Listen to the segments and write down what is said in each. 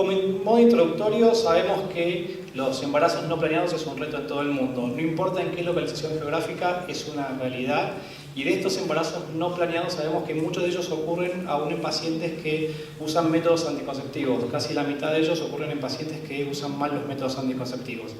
Como modo introductorio, sabemos que los embarazos no planeados es un reto en todo el mundo. No importa en qué localización geográfica, es una realidad. Y de estos embarazos no planeados sabemos que muchos de ellos ocurren aún en pacientes que usan métodos anticonceptivos. Casi la mitad de ellos ocurren en pacientes que usan mal los métodos anticonceptivos.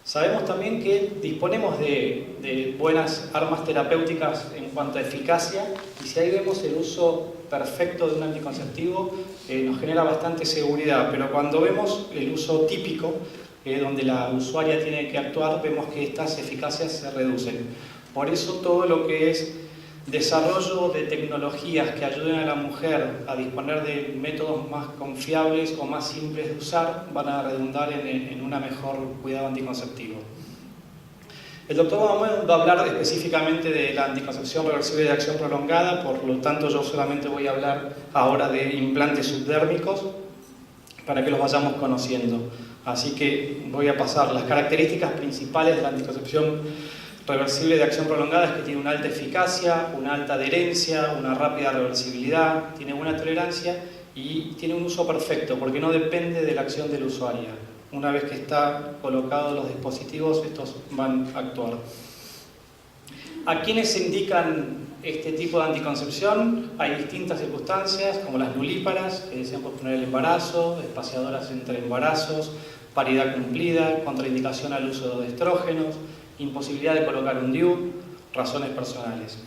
Sabemos también que disponemos de buenas armas terapéuticas en cuanto a eficacia, y si ahí vemos el uso perfecto de un anticonceptivo, nos genera bastante seguridad, pero cuando vemos el uso típico, donde la usuaria tiene que actuar, vemos que estas eficacias se reducen. Por eso todo lo que es desarrollo de tecnologías que ayuden a la mujer a disponer de métodos más confiables o más simples de usar van a redundar en un mejor cuidado anticonceptivo. El doctor va a hablar específicamente de la anticoncepción reversible de acción prolongada, por lo tanto yo solamente voy a hablar ahora de implantes subdérmicos para que los vayamos conociendo. Así que voy a pasar las características principales de la anticoncepción reversible de acción prolongada. Es que tiene una alta eficacia, una alta adherencia, una rápida reversibilidad, tiene buena tolerancia y tiene un uso perfecto porque no depende de la acción del usuario. Una vez que están colocados los dispositivos, estos van a actuar. ¿A quiénes se indican este tipo de anticoncepción? Hay distintas circunstancias, como las nulíparas, que desean posponer el embarazo, espaciadoras entre embarazos, paridad cumplida, contraindicación al uso de estrógenos, imposibilidad de colocar un DIU, razones personales.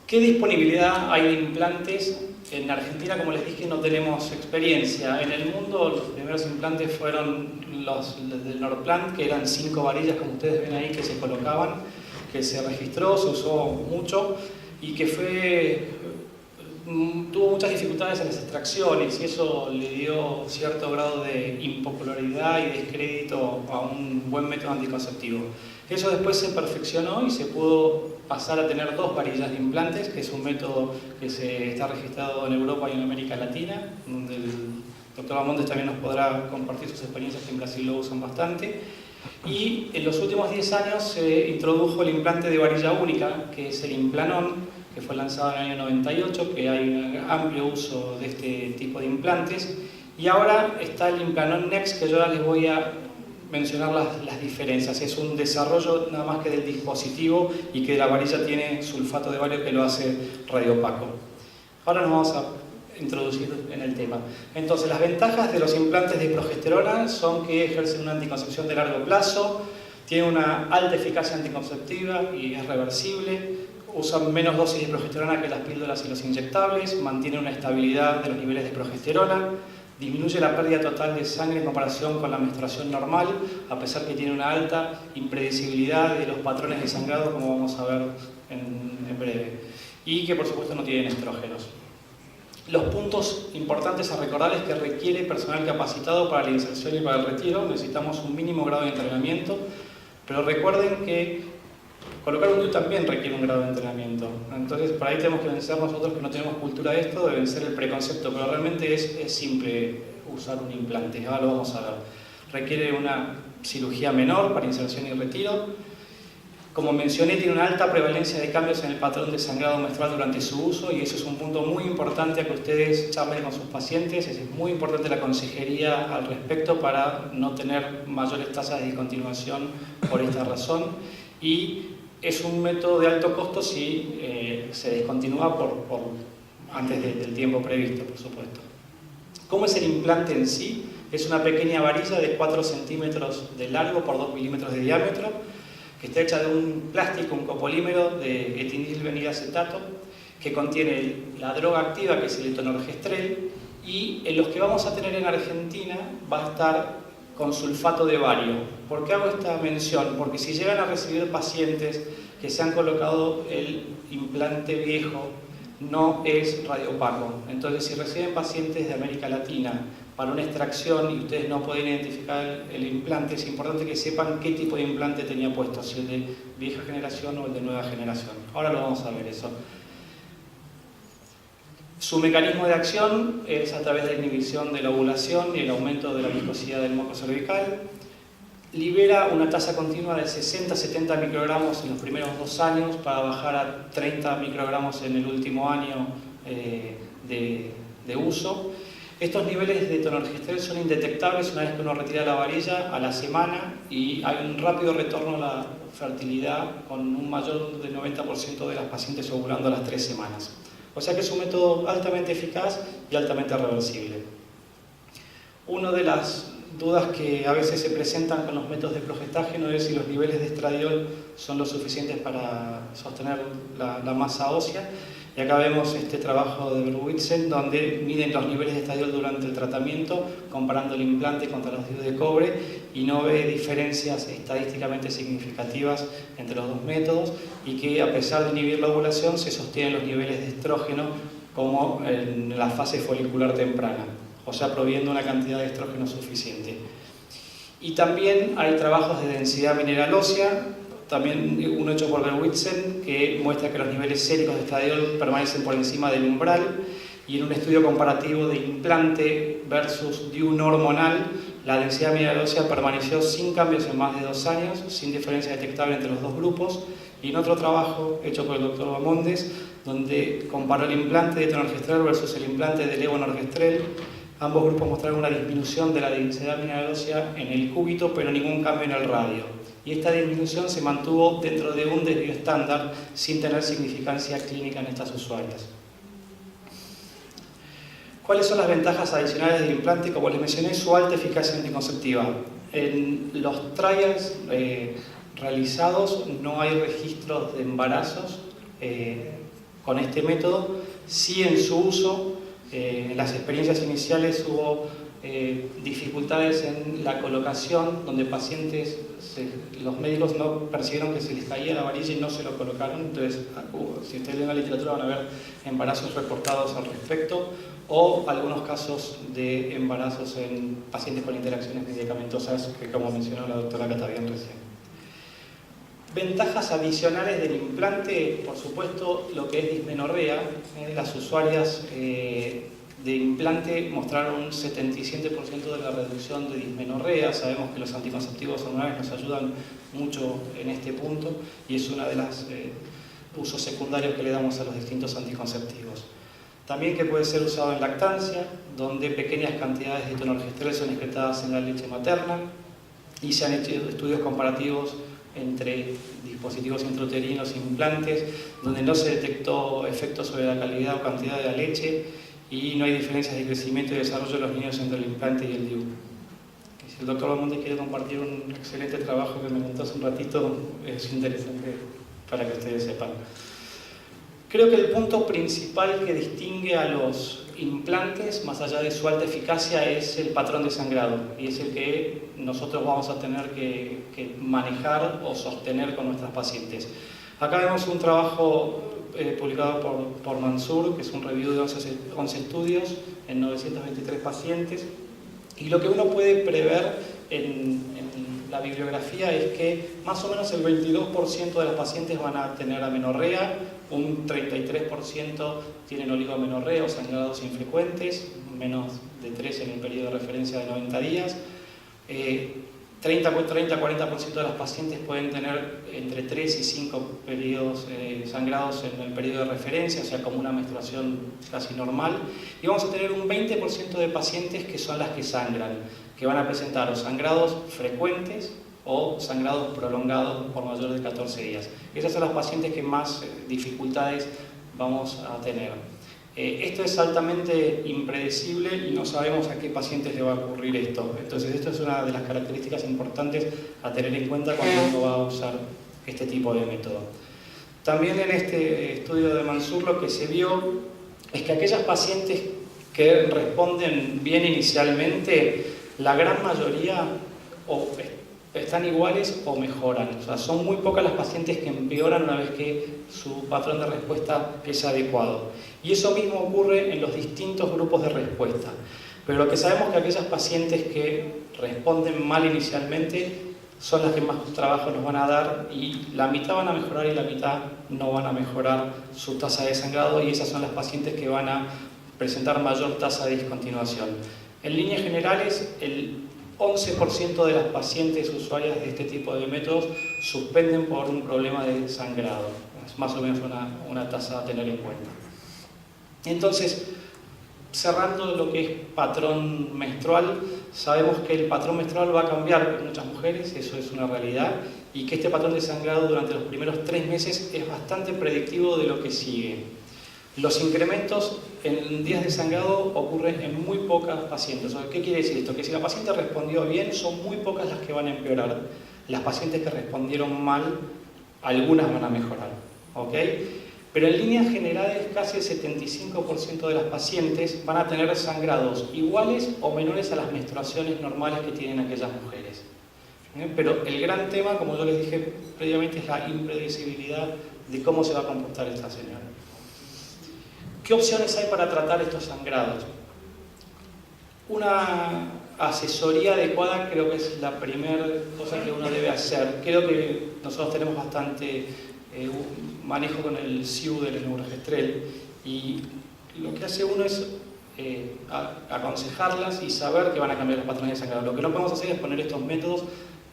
¿Qué disponibilidad hay de implantes? En Argentina, como les dije, no tenemos experiencia. En el mundo los primeros implantes fueron los del Norplant, que eran 5 varillas, como ustedes ven ahí, que se colocaban, que se registró, se usó mucho y que tuvo muchas dificultades en las extracciones, y eso le dio cierto grado de impopularidad y descrédito a un buen método anticonceptivo. Eso después se perfeccionó y se pudo pasar a tener 2 varillas de implantes, que es un método que está registrado en Europa y en América Latina, donde el doctor Bamontes también nos podrá compartir sus experiencias, que en Brasil lo usan bastante. Y en los últimos 10 años se introdujo el implante de varilla única, que es el Implanon, que fue lanzado en el año 98, que hay un amplio uso de este tipo de implantes. Y ahora está el Implanon Next, que yo ahora les voy a mencionar las diferencias. Es un desarrollo nada más que del dispositivo, y que la varilla tiene sulfato de bario que lo hace radiopaco. Ahora nos vamos a introducir en el tema. Entonces, las ventajas de los implantes de progesterona son que ejercen una anticoncepción de largo plazo, tiene una alta eficacia anticonceptiva y es reversible, usan menos dosis de progesterona que las píldoras y los inyectables, mantienen una estabilidad de los niveles de progesterona, disminuye la pérdida total de sangre en comparación con la menstruación normal, a pesar que tiene una alta impredecibilidad de los patrones de sangrado, como vamos a ver en breve, y que por supuesto no tienen estrógenos. Los puntos importantes a recordar es que requiere personal capacitado para la inserción y para el retiro. Necesitamos un mínimo grado de entrenamiento, pero recuerden que colocar un DIU también requiere un grado de entrenamiento. Entonces, por ahí tenemos que vencer nosotros, que no tenemos cultura de esto, de vencer el preconcepto, pero realmente es simple usar un implante. Ahora lo vamos a ver. Requiere una cirugía menor para inserción y retiro. Como mencioné, tiene una alta prevalencia de cambios en el patrón de sangrado menstrual durante su uso, y eso es un punto muy importante a que ustedes charlen con sus pacientes. Es muy importante la consejería al respecto para no tener mayores tasas de discontinuación por esta razón. Y es un método de alto costo si se descontinúa antes del tiempo previsto, por supuesto. ¿Cómo es el implante en sí? Es una pequeña varilla de 4 centímetros de largo por 2 milímetros de diámetro, que está hecha de un plástico, un copolímero de etinilbenilacetato, que contiene la droga activa, que es el etonorgestrel, y en los que vamos a tener en Argentina va a estar con sulfato de bario. ¿Por qué hago esta mención? Porque si llegan a recibir pacientes que se han colocado el implante viejo, no es radiopaco. Entonces, si reciben pacientes de América Latina para una extracción y ustedes no pueden identificar el implante, es importante que sepan qué tipo de implante tenía puesto, si el de vieja generación o el de nueva generación. Ahora lo vamos a ver eso. Su mecanismo de acción es a través de la inhibición de la ovulación y el aumento de la viscosidad del moco cervical. Libera una tasa continua de 60-70 microgramos en los primeros 2 años para bajar a 30 microgramos en el último año de uso. Estos niveles de tonorgestrel son indetectables una vez que uno retira la varilla a la semana y hay un rápido retorno a la fertilidad con un mayor del 90% de las pacientes ovulando a las 3 semanas. O sea que es un método altamente eficaz y altamente reversible. Una de las dudas que a veces se presentan con los métodos de progestágeno es si los niveles de estradiol son lo suficientes para sostener la masa ósea. Y acá vemos este trabajo de Berwitsen donde miden los niveles de estradiol durante el tratamiento comparando el implante contra los dióxidos de cobre y no ve diferencias estadísticamente significativas entre los dos métodos y que a pesar de inhibir la ovulación se sostienen los niveles de estrógeno como en la fase folicular temprana, o sea, proviendo una cantidad de estrógeno suficiente. Y también hay trabajos de densidad mineral ósea, también uno hecho por Berwitsen, que muestra que los niveles séricos de estradiol permanecen por encima del umbral, y en un estudio comparativo de implante versus DIU no hormonal, la densidad mineral ósea permaneció sin cambios en más de 2 años, sin diferencia detectable entre los dos grupos, y en otro trabajo hecho por el Dr. Bamondes, donde comparó el implante de tonorgestrel versus el implante de levonorgestrel, ambos grupos mostraron una disminución de la densidad mineral ósea en el cúbito, pero ningún cambio en el radio. Y esta disminución se mantuvo dentro de un desvío estándar sin tener significancia clínica en estas usuarias. ¿Cuáles son las ventajas adicionales del implante? Como les mencioné, su alta eficacia anticonceptiva. En los trials realizados no hay registros de embarazos con este método. Sí, en su uso, en las experiencias iniciales hubo dificultades en la colocación, donde pacientes, los médicos no percibieron que se les caía la varilla y no se lo colocaron. Entonces, si ustedes leen la literatura van a ver embarazos reportados al respecto, o algunos casos de embarazos en pacientes con interacciones medicamentosas, que como mencionó la doctora Catavián recién. Ventajas adicionales del implante, por supuesto, lo que es dismenorrea. Las usuarias de implante mostraron un 77% de la reducción de dismenorrea. Sabemos que los anticonceptivos hormonales nos ayudan mucho en este punto y es uno de los usos secundarios que le damos a los distintos anticonceptivos. También que puede ser usado en lactancia, donde pequeñas cantidades de tonorgestrel son excretadas en la leche materna y se han hecho estudios comparativos entre dispositivos intrauterinos e implantes, donde no se detectó efectos sobre la calidad o cantidad de la leche y no hay diferencias de crecimiento y desarrollo de los niños entre el implante y el DIU. Si el doctor Bamondes quiere compartir un excelente trabajo que me contó hace un ratito, es interesante para que ustedes sepan. Creo que el punto principal que distingue a los implantes, más allá de su alta eficacia, es el patrón de sangrado, y es el que nosotros vamos a tener que manejar o sostener con nuestras pacientes. Acá vemos un trabajo publicado por Mansur, que es un review de 11 estudios en 923 pacientes, y lo que uno puede prever en la bibliografía es que más o menos el 22% de las pacientes van a tener amenorrea, un 33% tienen oligamenorrea o sangrados infrecuentes, menos de 3 en el periodo de referencia de 90 días. 30-40% de las pacientes pueden tener entre 3 y 5 periodos sangrados en el periodo de referencia, o sea, como una menstruación casi normal. Y vamos a tener un 20% de pacientes que son las que sangran, que van a presentar o sangrados frecuentes o sangrados prolongados por mayor de 14 días. Esas son las pacientes que más dificultades vamos a tener. Esto es altamente impredecible y no sabemos a qué pacientes le va a ocurrir esto. Entonces, esto es una de las características importantes a tener en cuenta cuando uno va a usar este tipo de método. También en este estudio de Mansur lo que se vio es que aquellas pacientes que responden bien inicialmente, la gran mayoría o están iguales o mejoran. O sea, son muy pocas las pacientes que empeoran una vez que su patrón de respuesta es adecuado. Y eso mismo ocurre en los distintos grupos de respuesta. Pero lo que sabemos es que aquellas pacientes que responden mal inicialmente son las que más trabajo nos van a dar, y la mitad van a mejorar y la mitad no van a mejorar su tasa de sangrado, y esas son las pacientes que van a presentar mayor tasa de discontinuación. En líneas generales, el 11% de las pacientes usuarias de este tipo de métodos suspenden por un problema de sangrado. Es más o menos una tasa a tener en cuenta. Entonces, cerrando lo que es patrón menstrual, sabemos que el patrón menstrual va a cambiar en muchas mujeres, eso es una realidad, y que este patrón de sangrado durante los primeros 3 meses es bastante predictivo de lo que sigue. Los incrementos en días de sangrado ocurren en muy pocas pacientes. ¿Qué quiere decir esto? Que si la paciente respondió bien, son muy pocas las que van a empeorar. Las pacientes que respondieron mal, algunas van a mejorar. ¿Ok? Pero en líneas generales, casi el 75% de las pacientes van a tener sangrados iguales o menores a las menstruaciones normales que tienen aquellas mujeres. Pero el gran tema, como yo les dije previamente, es la impredecibilidad de cómo se va a comportar esta señora. ¿Qué opciones hay para tratar estos sangrados? Una asesoría adecuada creo que es la primera cosa que uno debe hacer. Creo que nosotros tenemos bastante manejo con el SIU del Levonorgestrel, y lo que hace uno es aconsejarlas y saber que van a cambiar los patrones de sangrado. Lo que no podemos hacer es poner estos métodos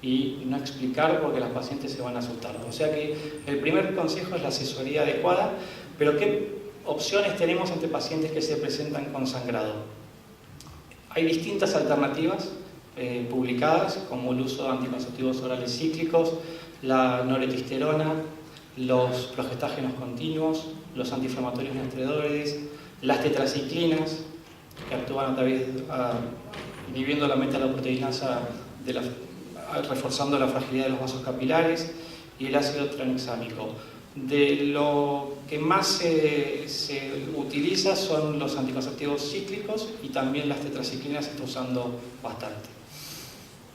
y no explicar porque las pacientes se van a asustar. O sea que el primer consejo es la asesoría adecuada. Pero ¿qué opciones tenemos ante pacientes que se presentan con sangrado? Hay distintas alternativas publicadas, como el uso de anticonceptivos orales cíclicos, la noretisterona, los progestágenos continuos, los antiinflamatorios no esteroides, las tetraciclinas, que actúan a través inhibiendo la metaloproteinasa, reforzando la fragilidad de los vasos capilares, y el ácido tranexámico. De lo que más se utiliza son los anticonceptivos cíclicos, y también las tetraciclinas se está usando bastante.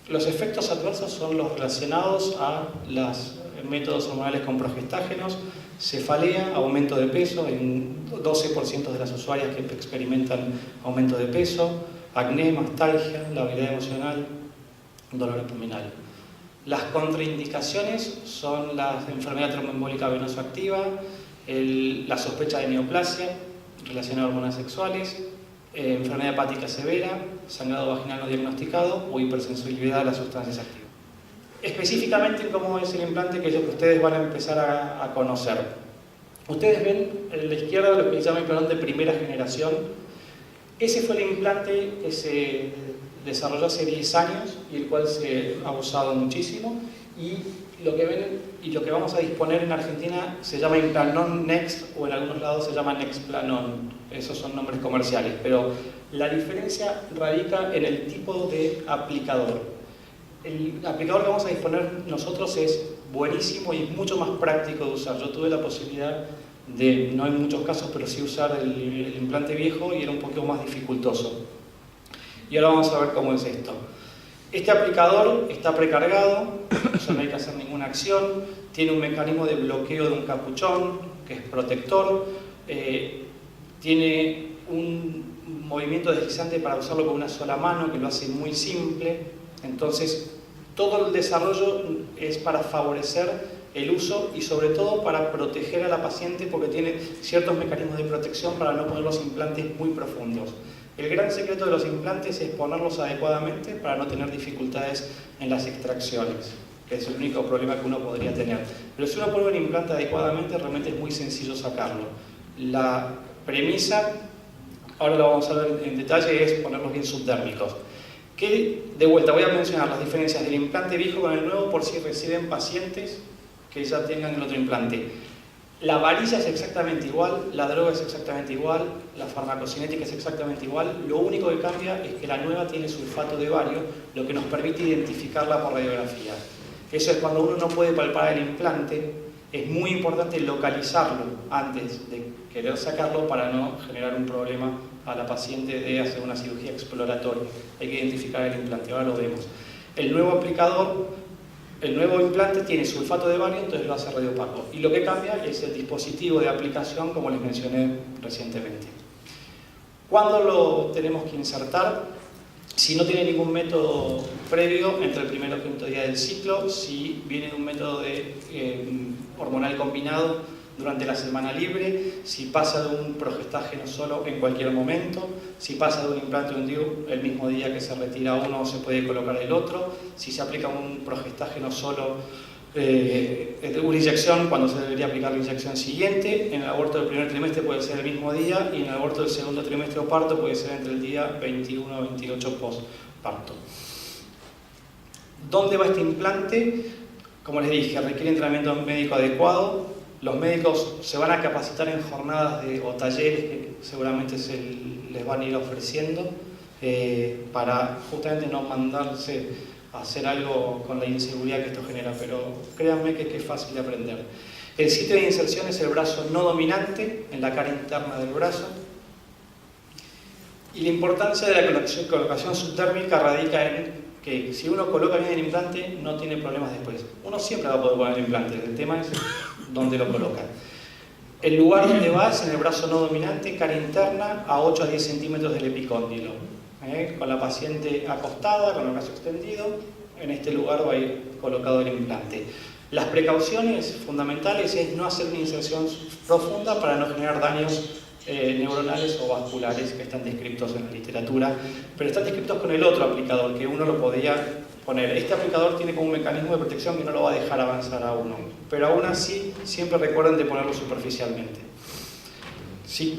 Los efectos adversos son los relacionados a los métodos hormonales con progestágenos: cefalea, aumento de peso, hay un 12% de las usuarias que experimentan aumento de peso, acné, mastalgia, labilidad emocional, dolor abdominal. Las contraindicaciones son la enfermedad tromboembólica venosa-activa, la sospecha de neoplasia relacionada a hormonas sexuales, enfermedad hepática severa, sangrado vaginal no diagnosticado o hipersensibilidad a las sustancias activas. Específicamente cómo es el implante, que es lo que ustedes van a empezar a conocer. Ustedes ven en la izquierda lo que se llama implante de primera generación. Ese fue el implante que se desarrolló hace 10 años y el cual se ha usado muchísimo, y lo que ven y lo que vamos a disponer en Argentina se llama Implanon Next, o en algunos lados se llama Nexplanon. Esos son nombres comerciales, pero la diferencia radica en el tipo de aplicador. El aplicador que vamos a disponer nosotros es buenísimo y es mucho más práctico de usar. Yo tuve la posibilidad de, no en muchos casos, pero sí usar el implante viejo, y era un poquito más dificultoso. Y ahora vamos a ver cómo es esto. Este aplicador está precargado, no hay que hacer ninguna acción, tiene un mecanismo de bloqueo de un capuchón, que es protector, tiene un movimiento deslizante para usarlo con una sola mano, que lo hace muy simple. Entonces, todo el desarrollo es para favorecer el uso y sobre todo para proteger a la paciente, porque tiene ciertos mecanismos de protección para no poner los implantes muy profundos. El gran secreto de los implantes es ponerlos adecuadamente para no tener dificultades en las extracciones, que es el único problema que uno podría tener. Pero si uno pone un implante adecuadamente, realmente es muy sencillo sacarlo. La premisa, ahora lo vamos a ver en detalle, es ponerlos bien subdérmicos. Que, de vuelta, voy a mencionar las diferencias del implante viejo con el nuevo por si reciben pacientes que ya tengan el otro implante. La varilla es exactamente igual, la droga es exactamente igual, la farmacocinética es exactamente igual. Lo único que cambia es que la nueva tiene sulfato de bario, lo que nos permite identificarla por radiografía. Eso es cuando uno no puede palpar el implante, es muy importante localizarlo antes de querer sacarlo para no generar un problema a la paciente de hacer una cirugía exploratoria. Hay que identificar el implante, ahora lo vemos. El nuevo aplicador, el nuevo implante tiene sulfato de bario, entonces lo hace radiopaco. Y lo que cambia es el dispositivo de aplicación, como les mencioné recientemente. ¿Cuándo lo tenemos que insertar? Si no tiene ningún método previo, entre el primero y el quinto día del ciclo. Si viene de un método hormonal combinado, durante la semana libre. Si pasa de un progestágeno solo, en cualquier momento. Si pasa de un implante un DIU, el mismo día que se retira uno se puede colocar el otro. Si se aplica un progestágeno solo Una inyección cuando se debería aplicar la inyección siguiente. En el aborto del primer trimestre puede ser el mismo día, y en el aborto del segundo trimestre o parto puede ser entre el día 21 o 28 postparto. ¿Dónde va este implante? Como les dije, requiere entrenamiento médico adecuado. Los médicos se van a capacitar en jornadas o talleres que seguramente les van a ir ofreciendo para justamente no mandarse a hacer algo con la inseguridad que esto genera, pero créanme que es fácil de aprender. El sitio de inserción es el brazo no dominante, en la cara interna del brazo. Y la importancia de la colocación subdérmica radica en que si uno coloca bien el implante, no tiene problemas después. Uno siempre va a poder poner el implante, el tema es dónde lo coloca. El lugar donde va es en el brazo no dominante, cara interna, a 8 a 10 centímetros del epicóndilo. Con la paciente acostada, con el brazo extendido, en este lugar va a ir colocado el implante. Las precauciones fundamentales es no hacer una inserción profunda para no generar daños neuronales o vasculares que están descritos en la literatura, pero están descritos con el otro aplicador, que uno lo podría poner. Este aplicador tiene como un mecanismo de protección que no lo va a dejar avanzar a uno, pero aún así siempre recuerden de ponerlo superficialmente. Si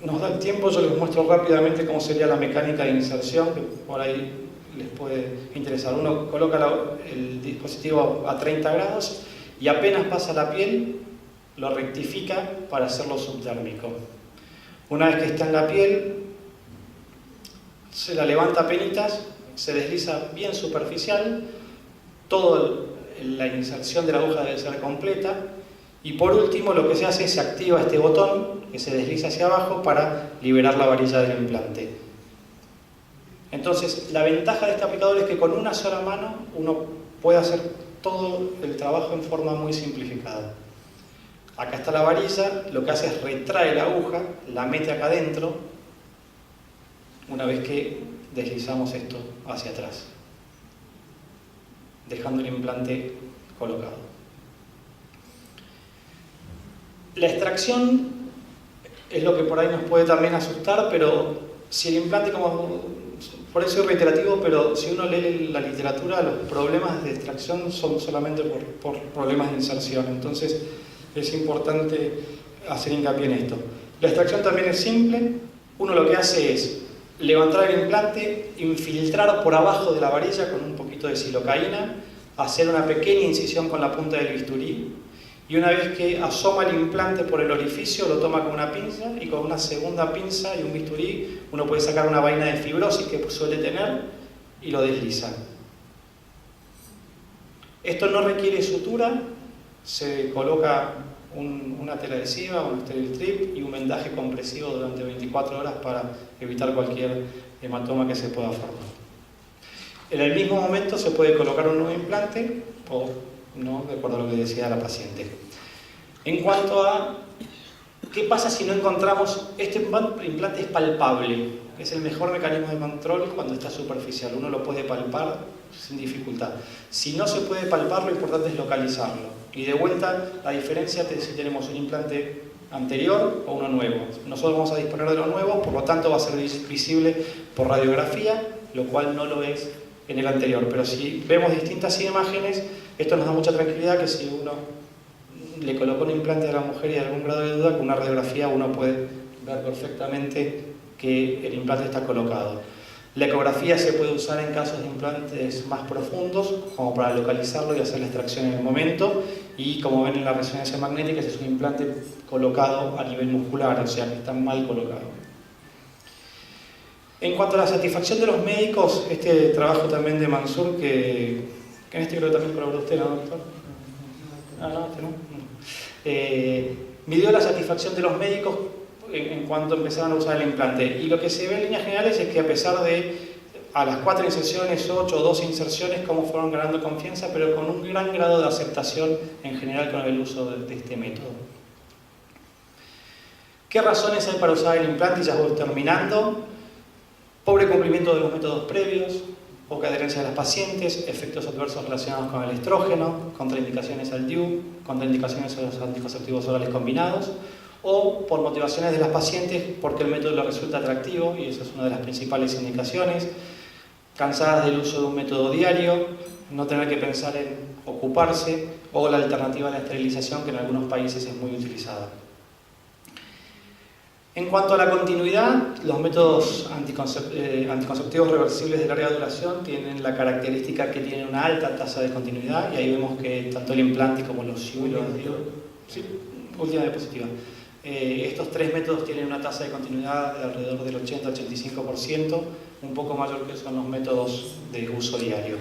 nos da el tiempo, yo les muestro rápidamente cómo sería la mecánica de inserción, que por ahí les puede interesar. Uno coloca el dispositivo a 30 grados y apenas pasa la piel, lo rectifica para hacerlo subdérmico. Una vez que está en la piel, se la levanta a penitas, se desliza bien superficial, toda la inserción de la aguja debe ser completa, y por último lo que se hace es se activa este botón que se desliza hacia abajo para liberar la varilla del implante. Entonces, la ventaja de este aplicador es que con una sola mano uno puede hacer todo el trabajo en forma muy simplificada. Acá está la varilla, lo que hace es retrae la aguja, la mete acá adentro, una vez que deslizamos esto hacia atrás, dejando el implante colocado. La extracción es lo que por ahí nos puede también asustar, pero si el implante, por eso es reiterativo, pero si uno lee la literatura, los problemas de extracción son solamente por problemas de inserción, entonces es importante hacer hincapié en esto. La extracción también es simple. Uno lo que hace es levantar el implante, infiltrar por abajo de la varilla con un poquito de silocaína, hacer una pequeña incisión con la punta del bisturí, y una vez que asoma el implante por el orificio, lo toma con una pinza, y con una segunda pinza y un bisturí uno puede sacar una vaina de fibrosis que suele tener y lo desliza. Esto no requiere sutura, se coloca una tela adhesiva, un sterile strip y un vendaje compresivo durante 24 horas para evitar cualquier hematoma que se pueda formar. En el mismo momento se puede colocar un nuevo implante o no, de acuerdo a lo que decía la paciente. En cuanto a qué pasa si no encontramos, este implante es palpable, es el mejor mecanismo de control cuando está superficial, uno lo puede palpar sin dificultad. Si no se puede palpar, lo importante es localizarlo. Y de vuelta, la diferencia es si tenemos un implante anterior o uno nuevo. Nosotros vamos a disponer de lo nuevo, por lo tanto va a ser visible por radiografía, lo cual no lo es en el anterior. Pero si vemos distintas imágenes, esto nos da mucha tranquilidad que si uno le colocó un implante a la mujer y hay algún grado de duda, con una radiografía uno puede ver perfectamente que el implante está colocado. La ecografía se puede usar en casos de implantes más profundos, como para localizarlo y hacer la extracción en el momento, y como ven en la resonancia magnética, ese es un implante colocado a nivel muscular, o sea que está mal colocado. En cuanto a la satisfacción de los médicos, este trabajo también de Mansur, que en este creo que también colaboró usted, ¿no, doctor? No, este no. Midió la satisfacción de los médicos en cuanto empezaron a usar el implante. Y lo que se ve en líneas generales es que a pesar de a las 4 inserciones, 8 o 12 inserciones, cómo fueron ganando confianza, pero con un gran grado de aceptación en general con el uso de este método. ¿Qué razones hay para usar el implante? Y ya voy terminando. Pobre cumplimiento de los métodos previos, poca adherencia de las pacientes, efectos adversos relacionados con el estrógeno, contraindicaciones al DIU, contraindicaciones a los anticonceptivos orales combinados, o por motivaciones de las pacientes porque el método les resulta atractivo, y esa es una de las principales indicaciones, cansadas del uso de un método diario, no tener que pensar en ocuparse, o la alternativa a la esterilización, que en algunos países es muy utilizada. En cuanto a la continuidad, los métodos anticonceptivos reversibles de larga duración tienen la característica que tienen una alta tasa de continuidad, y ahí vemos que tanto el implante como los IUI, última diapositiva. Estos tres métodos tienen una tasa de continuidad de alrededor del 80-85%, un poco mayor que son los métodos de uso diario.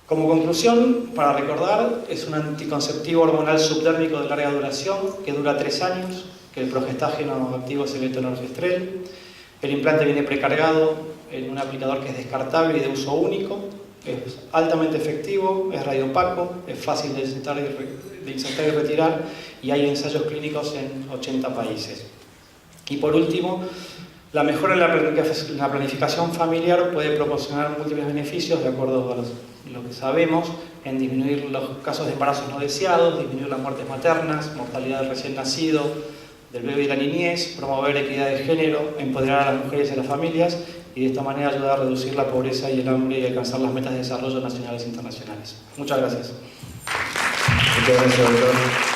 Como conclusión, para recordar, es un anticonceptivo hormonal subdérmico de larga duración que dura 3 años, que el progestágeno activo es el betonorgestrel. El implante viene precargado en un aplicador que es descartable y de uso único, es altamente efectivo, es radiopaco, es fácil de insertar y retirar, y hay ensayos clínicos en 80 países. Y por último, la mejora en la planificación familiar puede proporcionar múltiples beneficios de acuerdo a lo que sabemos, en disminuir los casos de embarazos no deseados, disminuir las muertes maternas, mortalidad del recién nacido, del bebé y la niñez, promover equidad de género, empoderar a las mujeres y a las familias, y de esta manera ayudar a reducir la pobreza y el hambre y alcanzar las metas de desarrollo nacionales e internacionales. Muchas gracias. Muchas gracias, doctor.